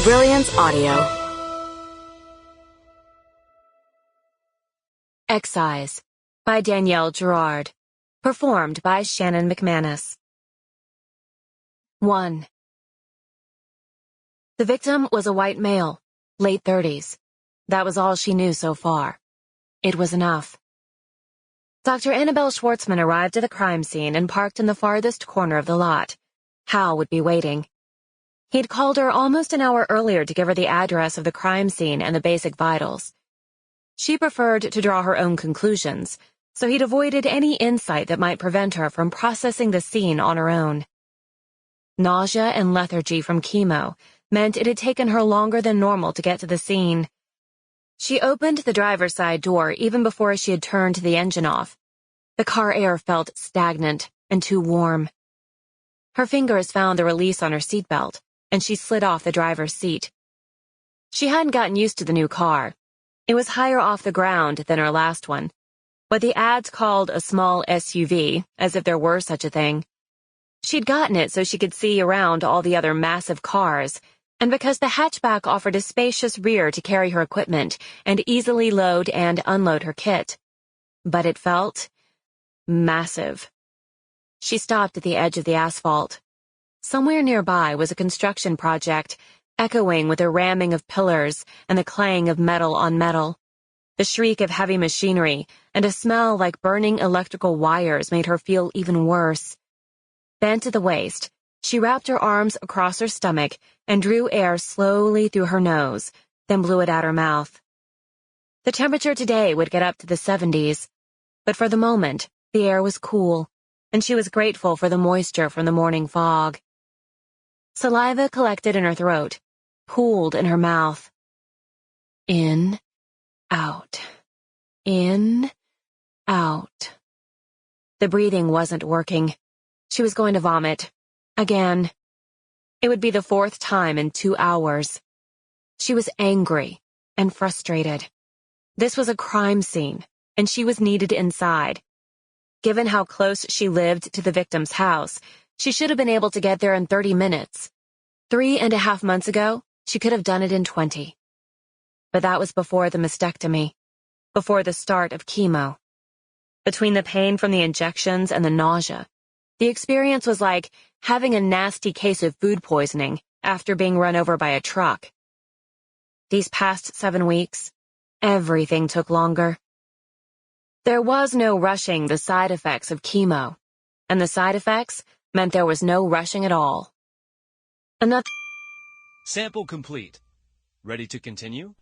Brilliance Audio. Excise by Danielle Girard. Performed by Shannon McManus. 1. The victim was a white male, late 30s. That was all she knew so far. It was enough. Dr. Annabelle Schwartzman arrived at the crime scene and parked in the farthest corner of the lot. Hal would be waiting. He'd called her almost an hour earlier to give her the address of the crime scene and the basic vitals. She preferred to draw her own conclusions, so he'd avoided any insight that might prevent her from processing the scene on her own. Nausea and lethargy from chemo meant it had taken her longer than normal to get to the scene. She opened the driver's side door even before she had turned the engine off. The car air felt stagnant and too warm. Her fingers found the release on her seatbelt, and she slid off the driver's seat. She hadn't gotten used to the new car. It was higher off the ground than her last one. What the ads called a small SUV, as if there were such a thing. She'd gotten it so she could see around all the other massive cars, and because the hatchback offered a spacious rear to carry her equipment and easily load and unload her kit. But it felt massive. She stopped at the edge of the asphalt. Somewhere nearby was a construction project, echoing with the ramming of pillars and the clang of metal on metal. The shriek of heavy machinery and a smell like burning electrical wires made her feel even worse. Bent at the waist, she wrapped her arms across her stomach and drew air slowly through her nose, then blew it out her mouth. The temperature today would get up to the 70s, but for the moment, the air was cool, and she was grateful for the moisture from the morning fog. Saliva collected in her throat, pooled in her mouth. In, out. In, out. The breathing wasn't working. She was going to vomit. Again. It would be the 4th time in 2 hours. She was angry and frustrated. This was a crime scene, and she was needed inside. Given how close she lived to the victim's house, she should have been able to get there in 30 minutes. 3.5 months ago, she could have done it in 20. But that was before the mastectomy, before the start of chemo. Between the pain from the injections and the nausea, the experience was like having a nasty case of food poisoning after being run over by a truck. These past 7 weeks, everything took longer. There was no rushing the side effects of chemo, and the side effects meant there was no rushing at all. Sample complete. Ready to continue?